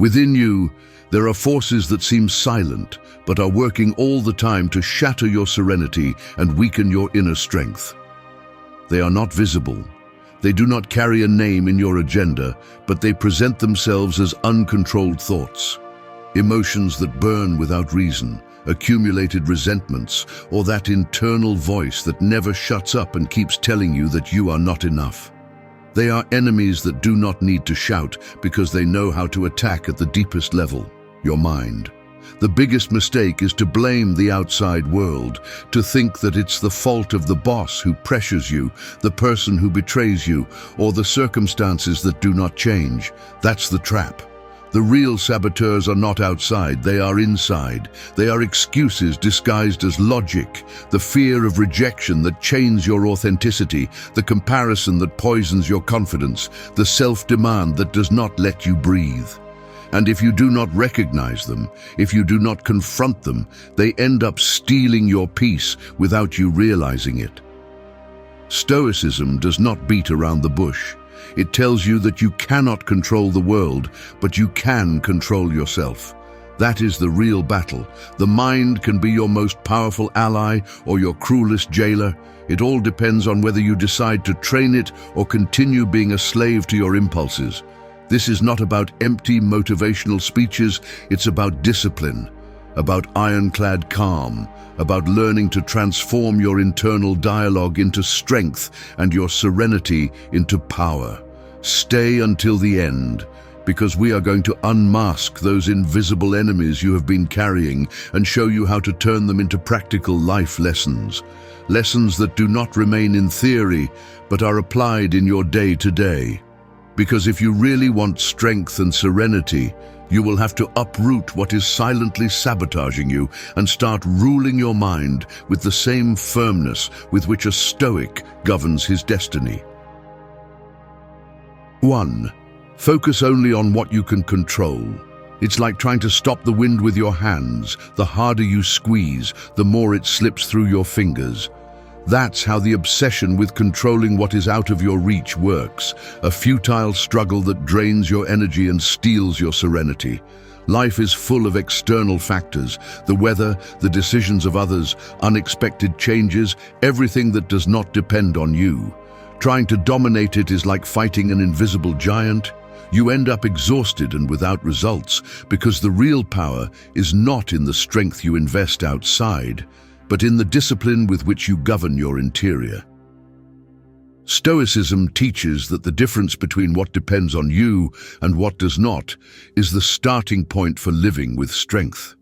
Within you, there are forces that seem silent, but are working all the time to shatter your serenity and weaken your inner strength. They are not visible. They do not carry a name in your agenda, but they present themselves as uncontrolled thoughts. Emotions that burn without reason, accumulated resentments, or that internal voice that never shuts up and keeps telling you that you are not enough. They are enemies that do not need to shout because they know how to attack at the deepest level, your mind. The biggest mistake is to blame the outside world, to think that it's the fault of the boss who pressures you, the person who betrays you, or the circumstances that do not change. That's the trap. The real saboteurs are not outside, they are inside. They are excuses disguised as logic, the fear of rejection that chains your authenticity, the comparison that poisons your confidence, the self-demand that does not let you breathe. And if you do not recognize them, if you do not confront them, they end up stealing your peace without you realizing it. Stoicism does not beat around the bush. It tells you that you cannot control the world, but you can control yourself. That is the real battle. The mind can be your most powerful ally or your cruelest jailer. It all depends on whether you decide to train it or continue being a slave to your impulses. This is not about empty motivational speeches, it's about discipline, about ironclad calm, about learning to transform your internal dialogue into strength and your serenity into power. Stay until the end, because we are going to unmask those invisible enemies you have been carrying and show you how to turn them into practical life lessons. Lessons that do not remain in theory, but are applied in your day-to-day. Because if you really want strength and serenity, you will have to uproot what is silently sabotaging you and start ruling your mind with the same firmness with which a stoic governs his destiny. 1. Focus only on what you can control. It's like trying to stop the wind with your hands. The harder you squeeze, the more it slips through your fingers. That's how the obsession with controlling what is out of your reach works, a futile struggle that drains your energy and steals your serenity. Life is full of external factors, the weather, the decisions of others, unexpected changes, everything that does not depend on you. Trying to dominate it is like fighting an invisible giant. You end up exhausted and without results because the real power is not in the strength you invest outside, but in the discipline with which you govern your interior. Stoicism teaches that the difference between what depends on you and what does not is the starting point for living with strength.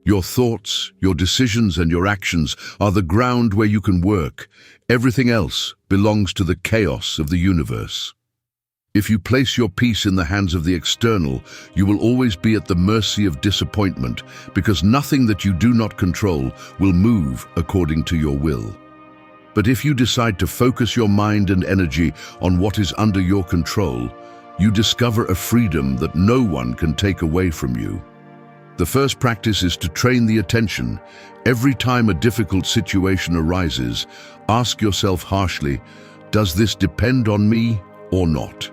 Your thoughts, your decisions, and your actions are the ground where you can work. Everything else belongs to the chaos of the universe. If you place your peace in the hands of the external, you will always be at the mercy of disappointment, because nothing that you do not control will move according to your will. But if you decide to focus your mind and energy on what is under your control, you discover a freedom that no one can take away from you. The first practice is to train the attention. Every time a difficult situation arises, ask yourself harshly, does this depend on me or not?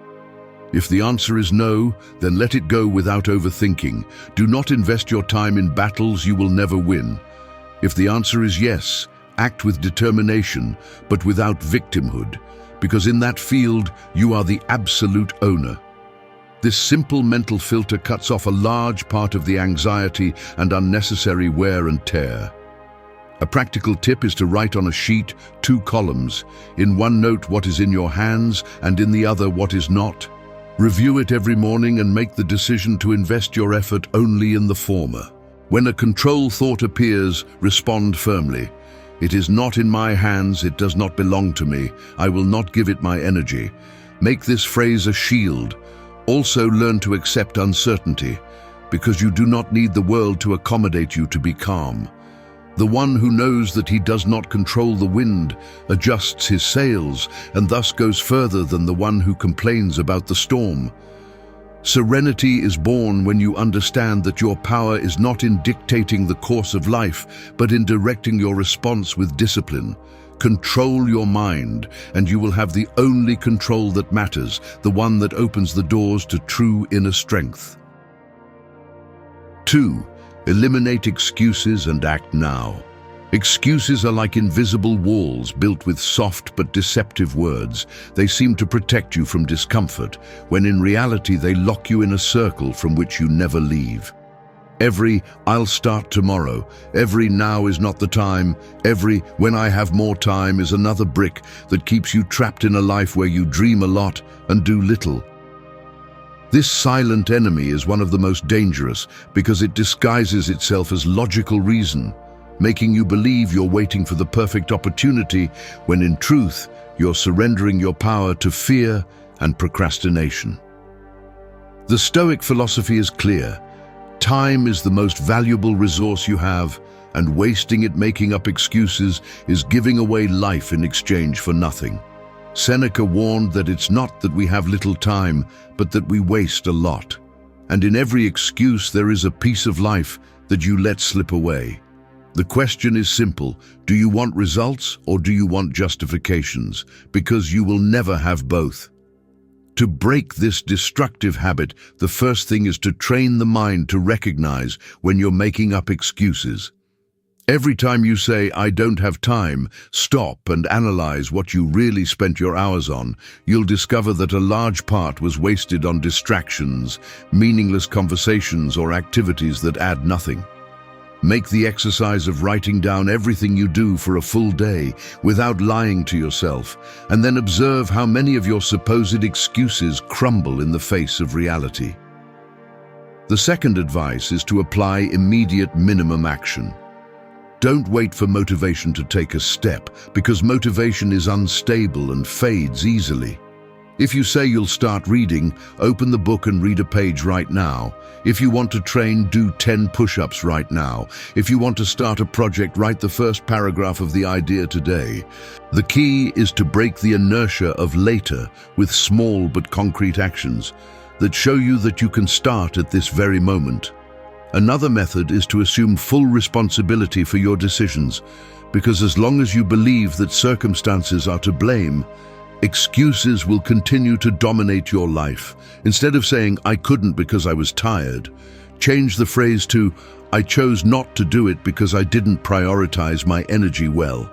If the answer is no, then let it go without overthinking. Do not invest your time in battles you will never win. If the answer is yes, act with determination, but without victimhood, because in that field, you are the absolute owner. This simple mental filter cuts off a large part of the anxiety and unnecessary wear and tear. A practical tip is to write on a sheet 2 columns. In one note what is in your hands and in the other what is not. Review it every morning and make the decision to invest your effort only in the former. When a control thought appears, respond firmly. It is not in my hands, it does not belong to me. I will not give it my energy. Make this phrase a shield. Also learn to accept uncertainty, because you do not need the world to accommodate you to be calm. The one who knows that he does not control the wind adjusts his sails and thus goes further than the one who complains about the storm. Serenity is born when you understand that your power is not in dictating the course of life, but in directing your response with discipline. Control your mind, and you will have the only control that matters, the one that opens the doors to true inner strength. 2. Eliminate excuses and act now. Excuses are like invisible walls built with soft but deceptive words. They seem to protect you from discomfort, when in reality they lock you in a circle from which you never leave. Every "I'll start tomorrow," every "now is not the time," every "when I have more time" is another brick that keeps you trapped in a life where you dream a lot and do little. This silent enemy is one of the most dangerous because it disguises itself as logical reason, making you believe you're waiting for the perfect opportunity when in truth you're surrendering your power to fear and procrastination. The Stoic philosophy is clear. Time is the most valuable resource you have, and wasting it making up excuses is giving away life in exchange for nothing. Seneca warned that it's not that we have little time, but that we waste a lot. And in every excuse there is a piece of life that you let slip away. The question is simple: do you want results or do you want justifications? Because you will never have both. To break this destructive habit, the first thing is to train the mind to recognize when you're making up excuses. Every time you say, "I don't have time," stop and analyze what you really spent your hours on. You'll discover that a large part was wasted on distractions, meaningless conversations, or activities that add nothing. Make the exercise of writing down everything you do for a full day without lying to yourself, and then observe how many of your supposed excuses crumble in the face of reality. The second advice is to apply immediate minimum action. Don't wait for motivation to take a step, because motivation is unstable and fades easily. If you say you'll start reading, open the book and read a page right now. If you want to train, do 10 push-ups right now. If you want to start a project, write the first paragraph of the idea today. The key is to break the inertia of later with small but concrete actions that show you that you can start at this very moment. Another method is to assume full responsibility for your decisions, because as long as you believe that circumstances are to blame, excuses will continue to dominate your life. Instead of saying, "I couldn't because I was tired," change the phrase to, "I chose not to do it because I didn't prioritize my energy well."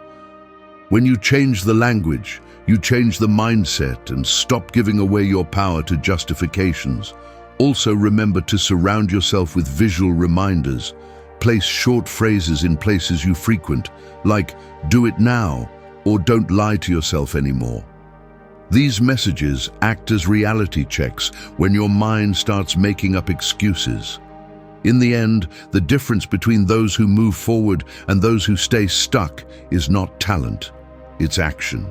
When you change the language, you change the mindset and stop giving away your power to justifications. Also remember to surround yourself with visual reminders. Place short phrases in places you frequent, like "do it now" or "don't lie to yourself anymore." These messages act as reality checks when your mind starts making up excuses. In the end, the difference between those who move forward and those who stay stuck is not talent, it's action.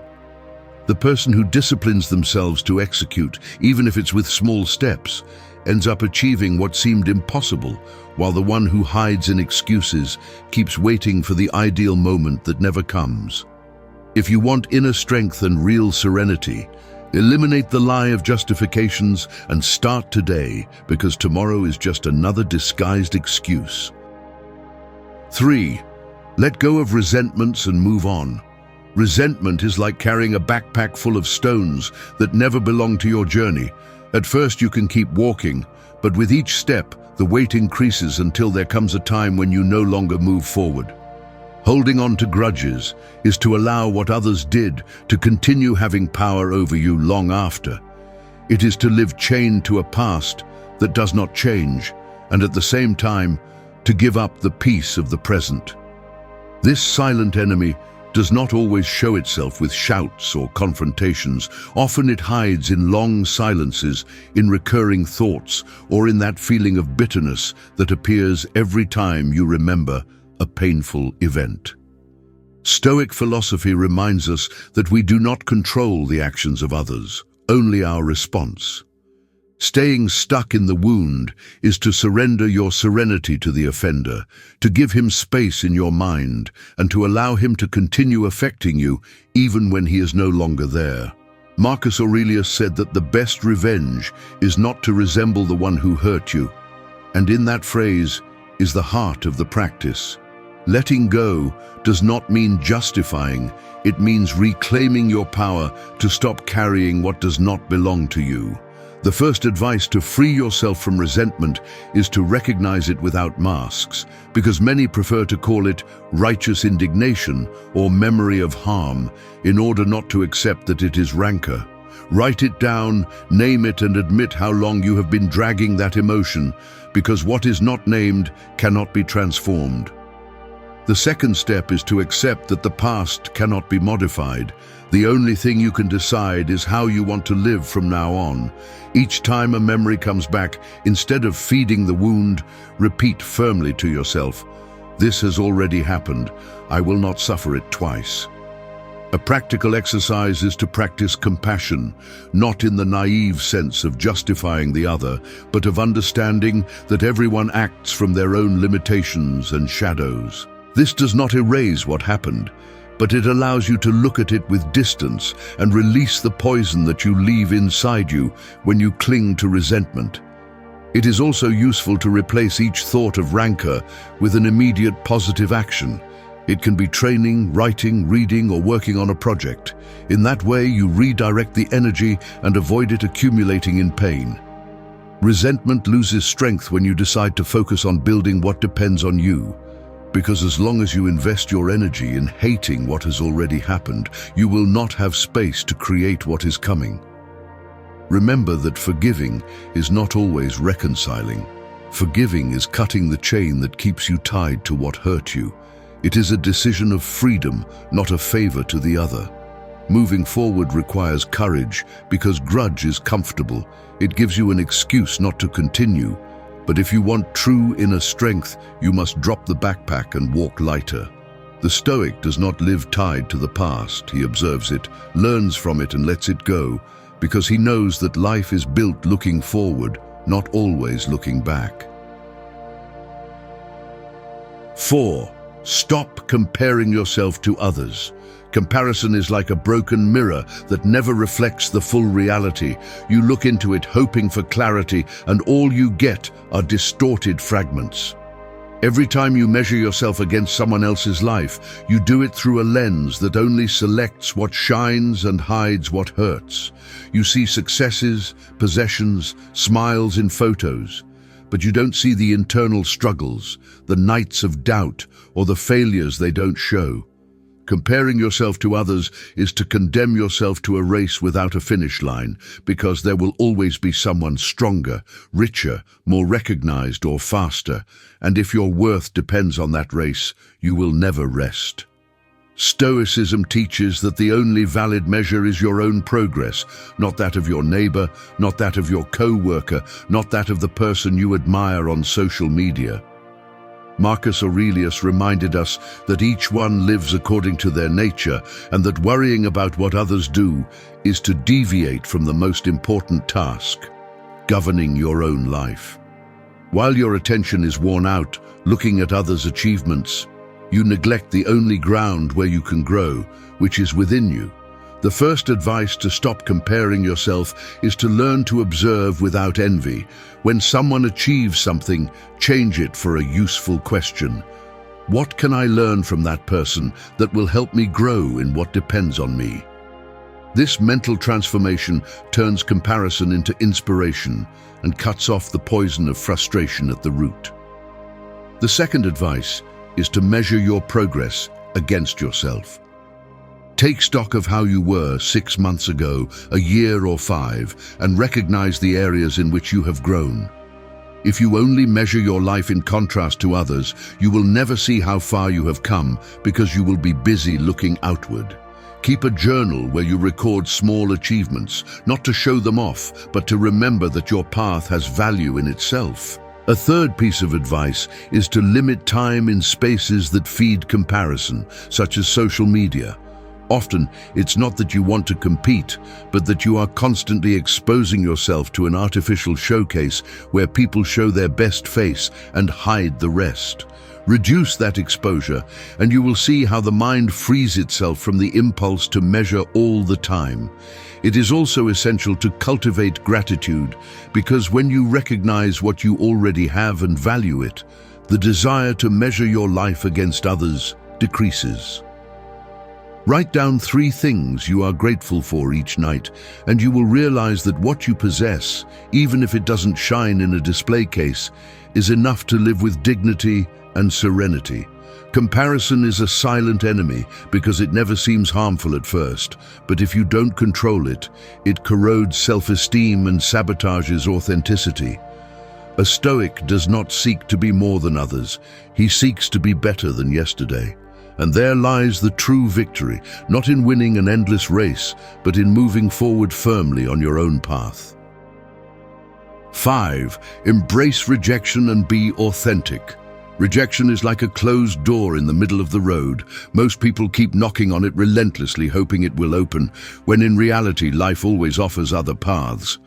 The person who disciplines themselves to execute, even if it's with small steps, ends up achieving what seemed impossible, while the one who hides in excuses keeps waiting for the ideal moment that never comes. If you want inner strength and real serenity, eliminate the lie of justifications and start today, because tomorrow is just another disguised excuse. 3. Let go of resentments and move on. Resentment is like carrying a backpack full of stones that never belong to your journey. At first you can keep walking, but with each step, the weight increases until there comes a time when you no longer move forward. Holding on to grudges is to allow what others did to continue having power over you long after. It is to live chained to a past that does not change, and at the same time, to give up the peace of the present. This silent enemy does not always show itself with shouts or confrontations. Often it hides in long silences, in recurring thoughts, or in that feeling of bitterness that appears every time you remember a painful event. Stoic philosophy reminds us that we do not control the actions of others, only our response. Staying stuck in the wound is to surrender your serenity to the offender, to give him space in your mind, and to allow him to continue affecting you even when he is no longer there. Marcus Aurelius said that the best revenge is not to resemble the one who hurt you, and in that phrase is the heart of the practice. Letting go does not mean justifying, it means reclaiming your power to stop carrying what does not belong to you. The first advice to free yourself from resentment is to recognize it without masks, because many prefer to call it righteous indignation or memory of harm in order not to accept that it is rancor. Write it down, name it, and admit how long you have been dragging that emotion, because what is not named cannot be transformed. The second step is to accept that the past cannot be modified. The only thing you can decide is how you want to live from now on. Each time a memory comes back, instead of feeding the wound, repeat firmly to yourself, "This has already happened. I will not suffer it twice." A practical exercise is to practice compassion, not in the naive sense of justifying the other, but of understanding that everyone acts from their own limitations and shadows. This does not erase what happened, but it allows you to look at it with distance and release the poison that you leave inside you when you cling to resentment. It is also useful to replace each thought of rancor with an immediate positive action. It can be training, writing, reading, or working on a project. In that way, you redirect the energy and avoid it accumulating in pain. Resentment loses strength when you decide to focus on building what depends on you. Because as long as you invest your energy in hating what has already happened, you will not have space to create what is coming. Remember that forgiving is not always reconciling. Forgiving is cutting the chain that keeps you tied to what hurt you. It is a decision of freedom, not a favor to the other. Moving forward requires courage because grudge is comfortable. It gives you an excuse not to continue. But if you want true inner strength, you must drop the backpack and walk lighter. The Stoic does not live tied to the past. He observes it, learns from it, and lets it go, because he knows that life is built looking forward, not always looking back. 4. Stop comparing yourself to others. Comparison is like a broken mirror that never reflects the full reality. You look into it hoping for clarity, and all you get are distorted fragments. Every time you measure yourself against someone else's life, you do it through a lens that only selects what shines and hides what hurts. You see successes, possessions, smiles in photos, but you don't see the internal struggles, the nights of doubt, or the failures they don't show. Comparing yourself to others is to condemn yourself to a race without a finish line, because there will always be someone stronger, richer, more recognized, or faster, and if your worth depends on that race, you will never rest. Stoicism teaches that the only valid measure is your own progress, not that of your neighbor, not that of your co-worker, not that of the person you admire on social media. Marcus Aurelius reminded us that each one lives according to their nature, and that worrying about what others do is to deviate from the most important task, governing your own life. While your attention is worn out looking at others' achievements, you neglect the only ground where you can grow, which is within you. The first advice to stop comparing yourself is to learn to observe without envy. When someone achieves something, change it for a useful question. What can I learn from that person that will help me grow in what depends on me? This mental transformation turns comparison into inspiration and cuts off the poison of frustration at the root. The second advice is to measure your progress against yourself. Take stock of how you were 6 months ago, a year or 5, and recognize the areas in which you have grown. If you only measure your life in contrast to others, you will never see how far you have come because you will be busy looking outward. Keep a journal where you record small achievements, not to show them off, but to remember that your path has value in itself. A third piece of advice is to limit time in spaces that feed comparison, such as social media. Often, it's not that you want to compete, but that you are constantly exposing yourself to an artificial showcase where people show their best face and hide the rest. Reduce that exposure, and you will see how the mind frees itself from the impulse to measure all the time. It is also essential to cultivate gratitude, because when you recognize what you already have and value it, the desire to measure your life against others decreases. Write down 3 things you are grateful for each night, and you will realize that what you possess, even if it doesn't shine in a display case, is enough to live with dignity and serenity. Comparison is a silent enemy because it never seems harmful at first, but if you don't control it, it corrodes self-esteem and sabotages authenticity. A Stoic does not seek to be more than others, he seeks to be better than yesterday. And there lies the true victory, not in winning an endless race, but in moving forward firmly on your own path. 5. Embrace rejection and be authentic. Rejection is like a closed door in the middle of the road. Most people keep knocking on it relentlessly, hoping it will open, when in reality life always offers other paths.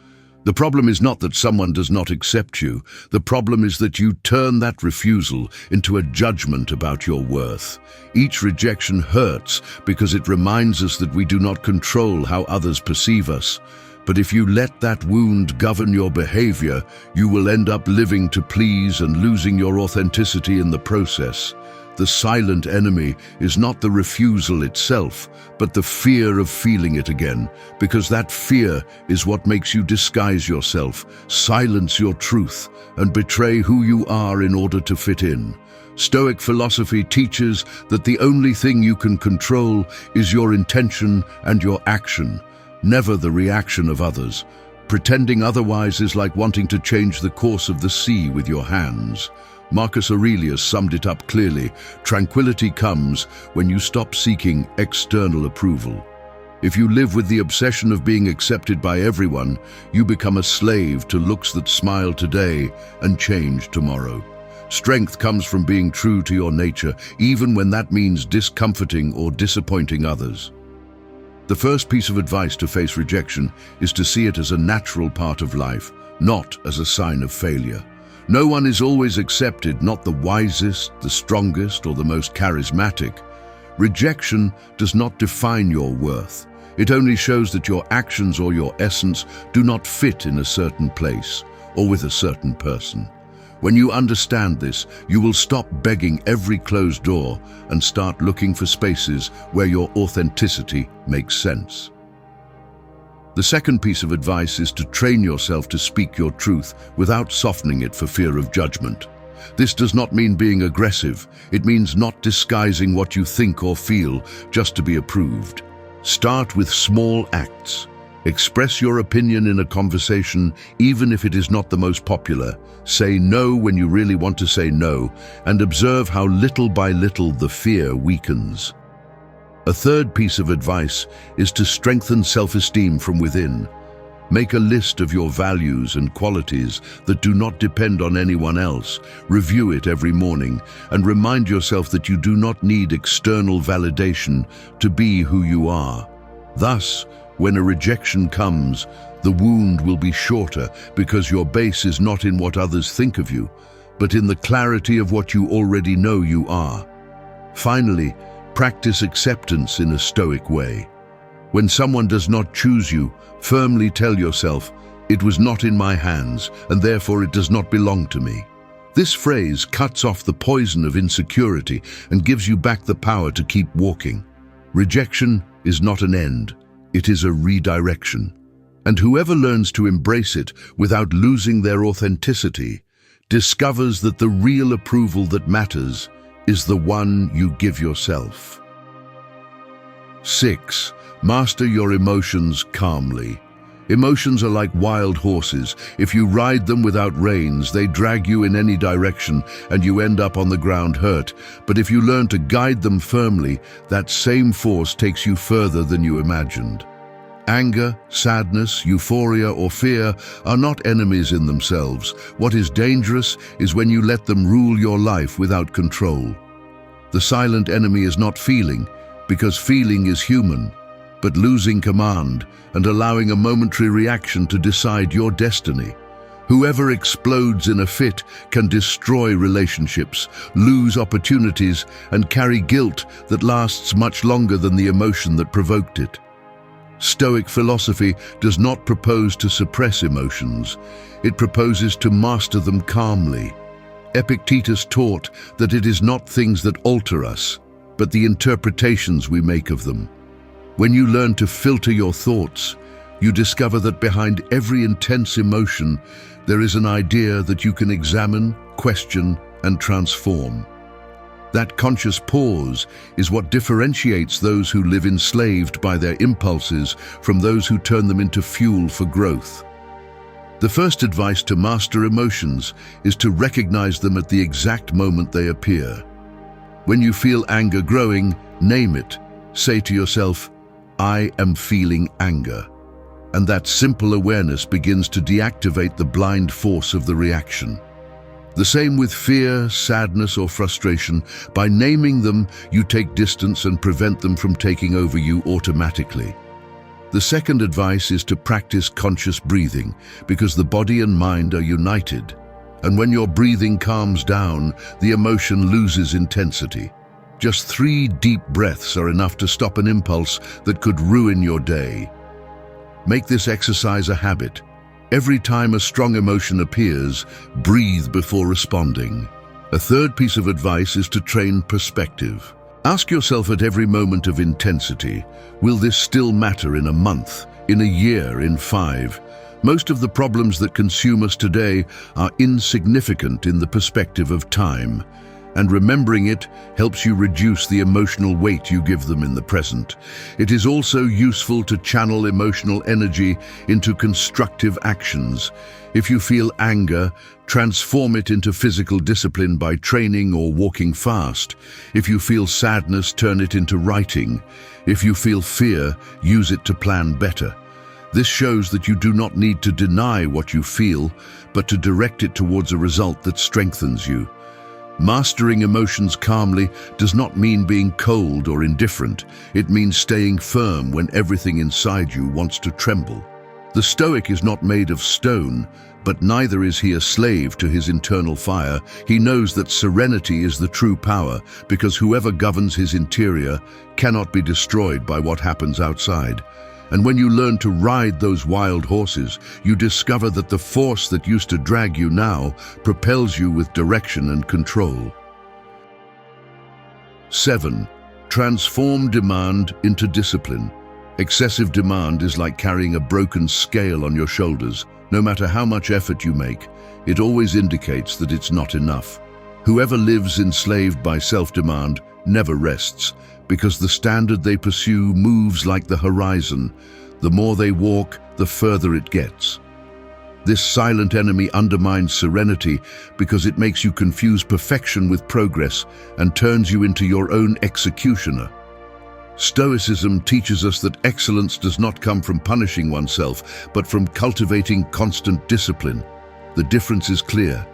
The problem is not that someone does not accept you. The problem is that you turn that refusal into a judgment about your worth. Each rejection hurts because it reminds us that we do not control how others perceive us. But if you let that wound govern your behavior, you will end up living to please and losing your authenticity in the process. The silent enemy is not the refusal itself, but the fear of feeling it again, because that fear is what makes you disguise yourself, silence your truth, and betray who you are in order to fit in. Stoic philosophy teaches that the only thing you can control is your intention and your action, never the reaction of others. Pretending otherwise is like wanting to change the course of the sea with your hands. Marcus Aurelius summed it up clearly: tranquility comes when you stop seeking external approval. If you live with the obsession of being accepted by everyone, you become a slave to looks that smile today and change tomorrow. Strength comes from being true to your nature, even when that means discomforting or disappointing others. The first piece of advice to face rejection is to see it as a natural part of life, not as a sign of failure. No one is always accepted, not the wisest, the strongest, or the most charismatic. Rejection does not define your worth. It only shows that your actions or your essence do not fit in a certain place or with a certain person. When you understand this, you will stop begging every closed door and start looking for spaces where your authenticity makes sense. The second piece of advice is to train yourself to speak your truth without softening it for fear of judgment. This does not mean being aggressive. It means not disguising what you think or feel just to be approved. Start with small acts. Express your opinion in a conversation, even if it is not the most popular. Say no when you really want to say no, and observe how little by little the fear weakens. A third piece of advice is to strengthen self-esteem from within. Make a list of your values and qualities that do not depend on anyone else. Review it every morning and remind yourself that you do not need external validation to be who you are. Thus, when a rejection comes, the wound will be shorter because your base is not in what others think of you, but in the clarity of what you already know you are. Finally, practice acceptance in a Stoic way. When someone does not choose you, firmly tell yourself, "It was not in my hands, and therefore it does not belong to me." This phrase cuts off the poison of insecurity and gives you back the power to keep walking. Rejection is not an end, it is a redirection. And whoever learns to embrace it without losing their authenticity discovers that the real approval that matters is the one you give yourself. 6. Master your emotions calmly. Emotions are like wild horses. If you ride them without reins, they drag you in any direction and you end up on the ground hurt. But if you learn to guide them firmly, that same force takes you further than you imagined. Anger, sadness, euphoria, or fear are not enemies in themselves. What is dangerous is when you let them rule your life without control. The silent enemy is not feeling, because feeling is human, but losing command and allowing a momentary reaction to decide your destiny. Whoever explodes in a fit can destroy relationships, lose opportunities, and carry guilt that lasts much longer than the emotion that provoked it. Stoic philosophy does not propose to suppress emotions. It proposes to master them calmly. Epictetus taught that it is not things that alter us, but the interpretations we make of them. When you learn to filter your thoughts, you discover that behind every intense emotion, there is an idea that you can examine, question, and transform. That conscious pause is what differentiates those who live enslaved by their impulses from those who turn them into fuel for growth. The first advice to master emotions is to recognize them at the exact moment they appear. When you feel anger growing, name it. Say to yourself, "I am feeling anger." And that simple awareness begins to deactivate the blind force of the reaction. The same with fear, sadness, or frustration. By naming them, you take distance and prevent them from taking over you automatically. The second advice is to practice conscious breathing, because the body and mind are united. And when your breathing calms down, the emotion loses intensity. Just 3 deep breaths are enough to stop an impulse that could ruin your day. Make this exercise a habit. Every time a strong emotion appears, breathe before responding. A third piece of advice is to train perspective. Ask yourself at every moment of intensity, will this still matter in a month, in a year, in 5? Most of the problems that consume us today are insignificant in the perspective of time, and remembering it helps you reduce the emotional weight you give them in the present. It is also useful to channel emotional energy into constructive actions. If you feel anger, transform it into physical discipline by training or walking fast. If you feel sadness, turn it into writing. If you feel fear, use it to plan better. This shows that you do not need to deny what you feel, but to direct it towards a result that strengthens you. Mastering emotions calmly does not mean being cold or indifferent. It means staying firm when everything inside you wants to tremble. The Stoic is not made of stone, but neither is he a slave to his internal fire. He knows that serenity is the true power, because whoever governs his interior cannot be destroyed by what happens outside. And when you learn to ride those wild horses, you discover that the force that used to drag you now propels you with direction and control. 7. Transform demand into discipline. Excessive demand is like carrying a broken scale on your shoulders. No matter how much effort you make, it always indicates that it's not enough. Whoever lives enslaved by self-demand never rests, because the standard they pursue moves like the horizon. The more they walk, the further it gets. This silent enemy undermines serenity because it makes you confuse perfection with progress and turns you into your own executioner. Stoicism teaches us that excellence does not come from punishing oneself, but from cultivating constant discipline. The difference is clear.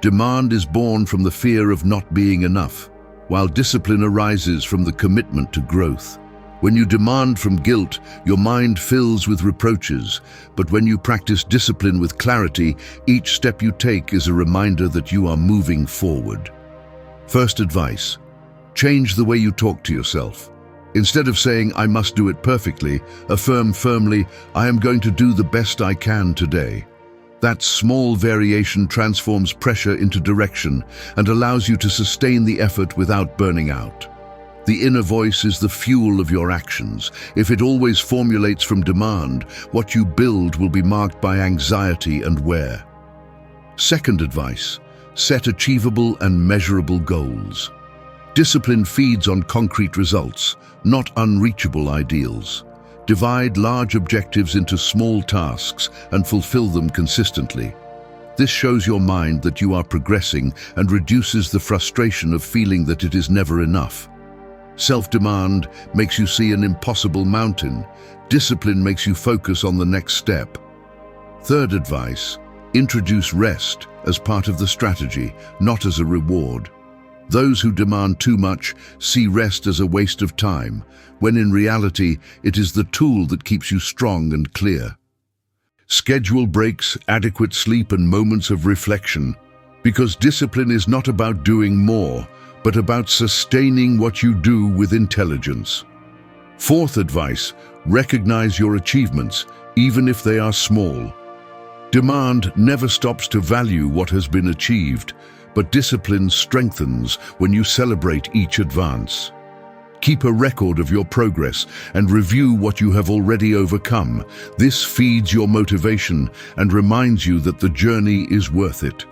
Demand is born from the fear of not being enough, while discipline arises from the commitment to growth. When you demand from guilt, your mind fills with reproaches, but when you practice discipline with clarity, each step you take is a reminder that you are moving forward. First advice: change the way you talk to yourself. Instead of saying, "I must do it perfectly," affirm firmly, "I am going to do the best I can today." That small variation transforms pressure into direction and allows you to sustain the effort without burning out. The inner voice is the fuel of your actions. If it always formulates from demand, what you build will be marked by anxiety and wear. Second advice: set achievable and measurable goals. Discipline feeds on concrete results, not unreachable ideals. Divide large objectives into small tasks and fulfill them consistently. This shows your mind that you are progressing and reduces the frustration of feeling that it is never enough. Self-demand makes you see an impossible mountain. Discipline makes you focus on the next step. Third advice: introduce rest as part of the strategy, not as a reward. Those who demand too much see rest as a waste of time, when in reality it is the tool that keeps you strong and clear. Schedule breaks, adequate sleep, and moments of reflection, because discipline is not about doing more, but about sustaining what you do with intelligence. Fourth advice: recognize your achievements, even if they are small. Demand never stops to value what has been achieved, but discipline strengthens when you celebrate each advance. Keep a record of your progress and review what you have already overcome. This feeds your motivation and reminds you that the journey is worth it.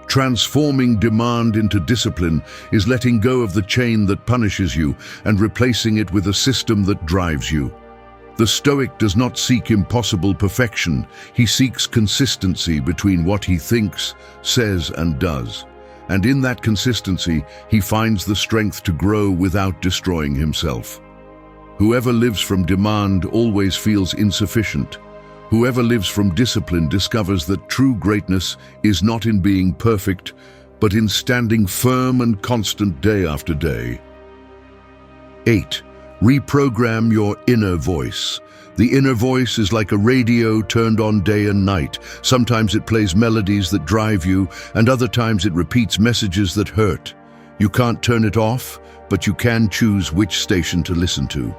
Transforming demand into discipline is letting go of the chain that punishes you and replacing it with a system that drives you. The Stoic does not seek impossible perfection. He seeks consistency between what he thinks, says, and does. And in that consistency, he finds the strength to grow without destroying himself. Whoever lives from demand always feels insufficient. Whoever lives from discipline discovers that true greatness is not in being perfect, but in standing firm and constant day after day. 8. Reprogram your inner voice. The inner voice is like a radio turned on day and night. Sometimes it plays melodies that drive you, and other times it repeats messages that hurt. You can't turn it off, but you can choose which station to listen to.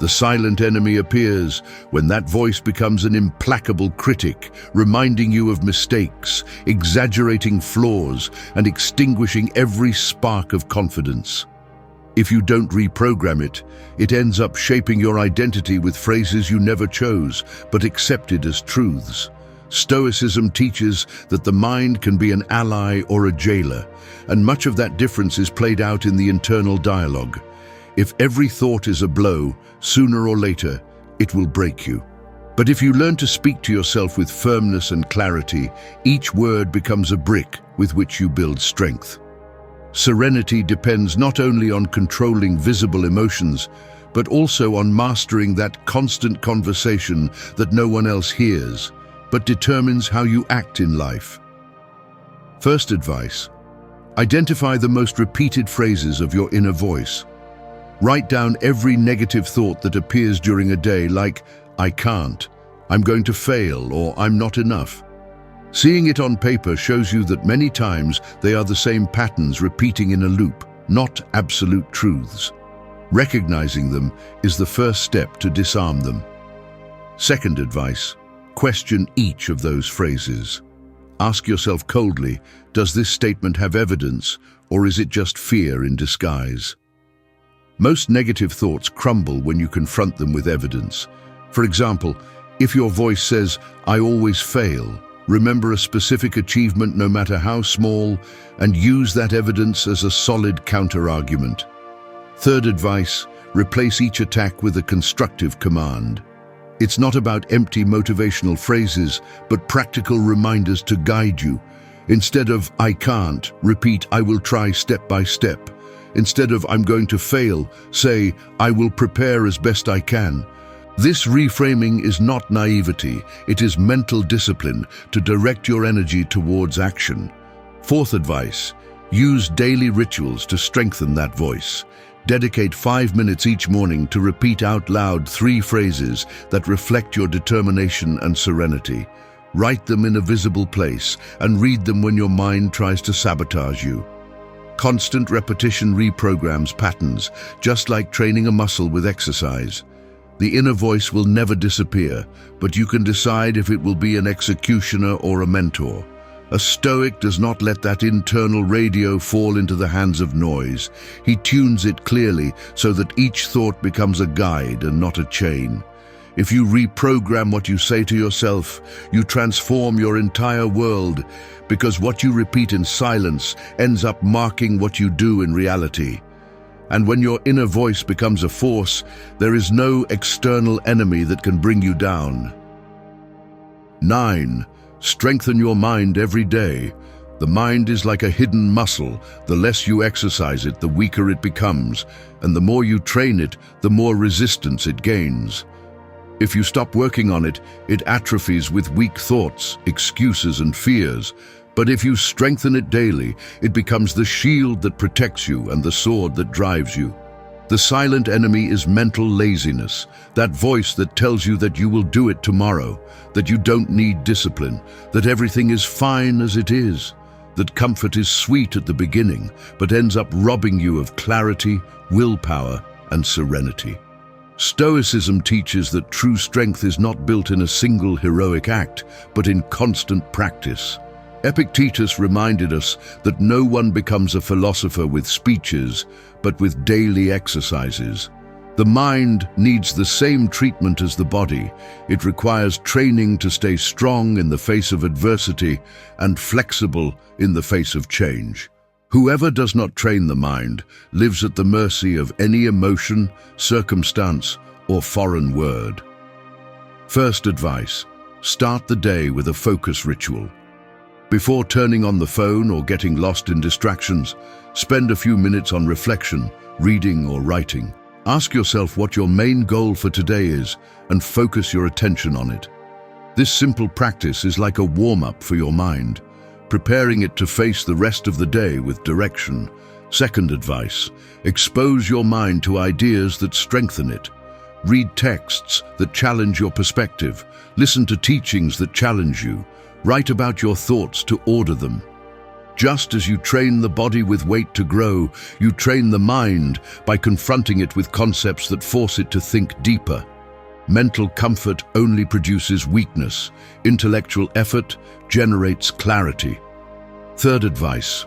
The silent enemy appears when that voice becomes an implacable critic, reminding you of mistakes, exaggerating flaws, and extinguishing every spark of confidence. If you don't reprogram it, it ends up shaping your identity with phrases you never chose, but accepted as truths. Stoicism teaches that the mind can be an ally or a jailer, and much of that difference is played out in the internal dialogue. If every thought is a blow, sooner or later, it will break you. But if you learn to speak to yourself with firmness and clarity, each word becomes a brick with which you build strength. Serenity depends not only on controlling visible emotions, but also on mastering that constant conversation that no one else hears, but determines how you act in life. First advice: identify the most repeated phrases of your inner voice. Write down every negative thought that appears during a day, like, "I can't," "I'm going to fail," or "I'm not enough." Seeing it on paper shows you that many times they are the same patterns repeating in a loop, not absolute truths. Recognizing them is the first step to disarm them. Second advice: question each of those phrases. Ask yourself coldly, does this statement have evidence, or is it just fear in disguise? Most negative thoughts crumble when you confront them with evidence. For example, if your voice says, "I always fail," remember a specific achievement, no matter how small, and use that evidence as a solid counter-argument. Third advice: replace each attack with a constructive command. It's not about empty motivational phrases, but practical reminders to guide you. Instead of "I can't," repeat "I will try step by step." Instead of "I'm going to fail," say "I will prepare as best I can." This reframing is not naivety, it is mental discipline to direct your energy towards action. Fourth advice: use daily rituals to strengthen that voice. Dedicate 5 minutes each morning to repeat out loud 3 phrases that reflect your determination and serenity. Write them in a visible place and read them when your mind tries to sabotage you. Constant repetition reprograms patterns, just like training a muscle with exercise. The inner voice will never disappear, but you can decide if it will be an executioner or a mentor. A Stoic does not let that internal radio fall into the hands of noise. He tunes it clearly so that each thought becomes a guide and not a chain. If you reprogram what you say to yourself, you transform your entire world, because what you repeat in silence ends up marking what you do in reality. And when your inner voice becomes a force, there is no external enemy that can bring you down. 9. Strengthen your mind every day. The mind is like a hidden muscle. The less you exercise it, the weaker it becomes, and the more you train it, the more resistance it gains. If you stop working on it, it atrophies with weak thoughts, excuses, and fears. But if you strengthen it daily, it becomes the shield that protects you and the sword that drives you. The silent enemy is mental laziness, that voice that tells you that you will do it tomorrow, that you don't need discipline, that everything is fine as it is, that comfort is sweet at the beginning, but ends up robbing you of clarity, willpower, and serenity. Stoicism teaches that true strength is not built in a single heroic act, but in constant practice. Epictetus reminded us that no one becomes a philosopher with speeches, but with daily exercises. The mind needs the same treatment as the body. It requires training to stay strong in the face of adversity and flexible in the face of change. Whoever does not train the mind lives at the mercy of any emotion, circumstance, or foreign word. First advice: start the day with a focus ritual. Before turning on the phone or getting lost in distractions, spend a few minutes on reflection, reading or writing. Ask yourself what your main goal for today is and focus your attention on it. This simple practice is like a warm-up for your mind, preparing it to face the rest of the day with direction. Second advice: expose your mind to ideas that strengthen it. Read texts that challenge your perspective. Listen to teachings that challenge you. Write about your thoughts to order them. Just as you train the body with weight to grow, you train the mind by confronting it with concepts that force it to think deeper. Mental comfort only produces weakness. Intellectual effort generates clarity. Third advice: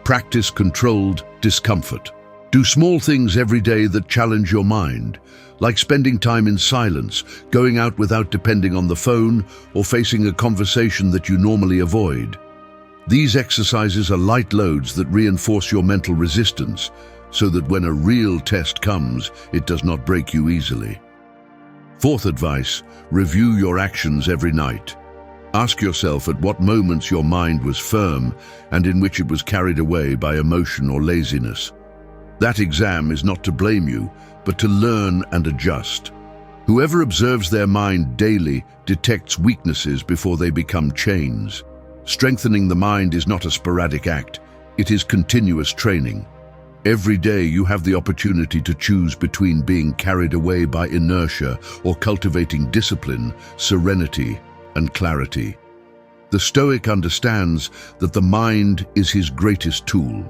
practice controlled discomfort. Do small things every day that challenge your mind, like spending time in silence, going out without depending on the phone, or facing a conversation that you normally avoid. These exercises are light loads that reinforce your mental resistance, so that when a real test comes, it does not break you easily. Fourth advice: review your actions every night. Ask yourself at what moments your mind was firm and in which it was carried away by emotion or laziness. That exam is not to blame you, but to learn and adjust. Whoever observes their mind daily detects weaknesses before they become chains. Strengthening the mind is not a sporadic act, it is continuous training. Every day you have the opportunity to choose between being carried away by inertia or cultivating discipline, serenity, and clarity. The Stoic understands that the mind is his greatest tool,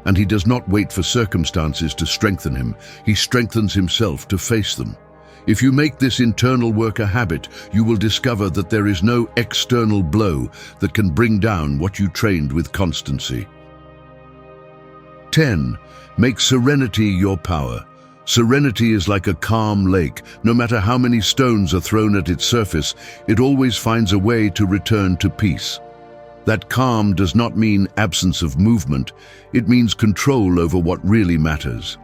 and he does not wait for circumstances to strengthen him. He strengthens himself to face them. If you make this internal work a habit, you will discover that there is no external blow that can bring down what you trained with constancy. 10. Make serenity your power. Serenity is like a calm lake. No matter how many stones are thrown at its surface, it always finds a way to return to peace. That calm does not mean absence of movement, it means control over what really matters.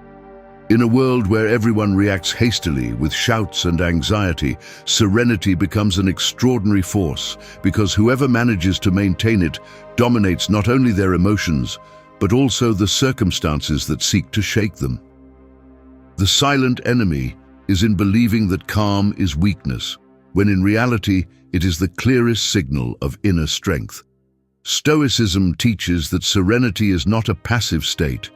In a world where everyone reacts hastily with shouts and anxiety, serenity becomes an extraordinary force, because whoever manages to maintain it dominates not only their emotions, but also the circumstances that seek to shake them. The silent enemy is in believing that calm is weakness, when in reality it is the clearest signal of inner strength. Stoicism teaches that serenity is not a passive state.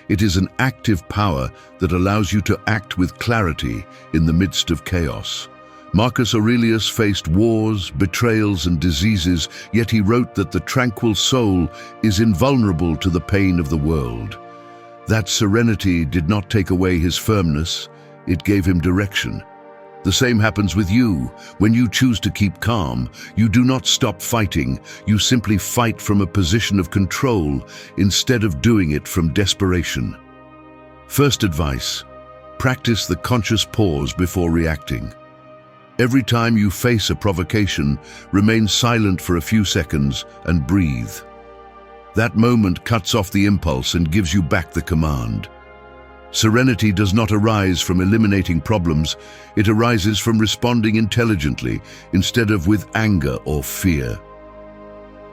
It is an active power that allows you to act with clarity in the midst of chaos. Marcus Aurelius faced wars, betrayals, and diseases, yet he wrote that the tranquil soul is invulnerable to the pain of the world. That serenity did not take away his firmness, it gave him direction. The same happens with you. When you choose to keep calm, you do not stop fighting, you simply fight from a position of control instead of doing it from desperation. First advice: practice the conscious pause before reacting. Every time you face a provocation, remain silent for a few seconds and breathe. That moment cuts off the impulse and gives you back the command. Serenity does not arise from eliminating problems, it arises from responding intelligently instead of with anger or fear.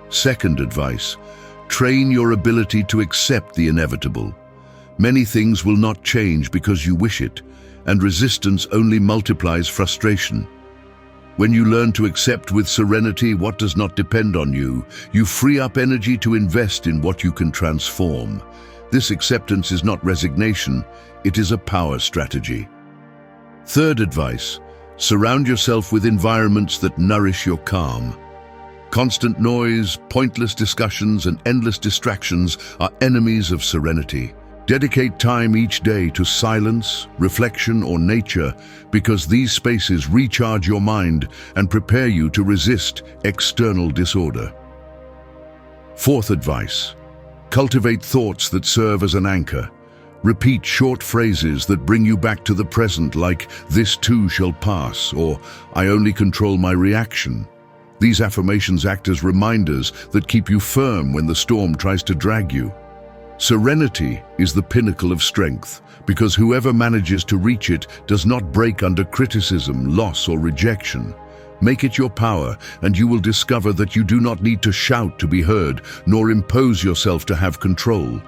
Second advice: train your ability to accept the inevitable. Many things will not change because you wish it, and resistance only multiplies frustration. When you learn to accept with serenity what does not depend on you, you free up energy to invest in what you can transform. This acceptance is not resignation, it is a power strategy. Third advice: surround yourself with environments that nourish your calm. Constant noise, pointless discussions, and endless distractions are enemies of serenity. Dedicate time each day to silence, reflection, or nature, because these spaces recharge your mind and prepare you to resist external disorder. Fourth advice: cultivate thoughts that serve as an anchor. Repeat short phrases that bring you back to the present, like "this too shall pass" or "I only control my reaction." These affirmations act as reminders that keep you firm when the storm tries to drag you. Serenity is the pinnacle of strength, because whoever manages to reach it does not break under criticism, loss, or rejection. Make it your power, and you will discover that you do not need to shout to be heard, nor impose yourself to have control.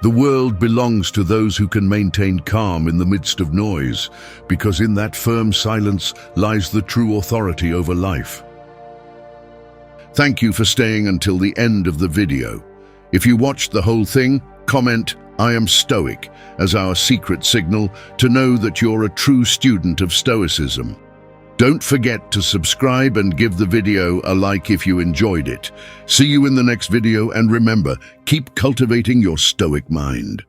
The world belongs to those who can maintain calm in the midst of noise, because in that firm silence lies the true authority over life. Thank you for staying until the end of the video. If you watched the whole thing, comment "I am Stoic" as our secret signal to know that you're a true student of Stoicism. Don't forget to subscribe and give the video a like if you enjoyed it. See you in the next video, and remember, keep cultivating your Stoic mind.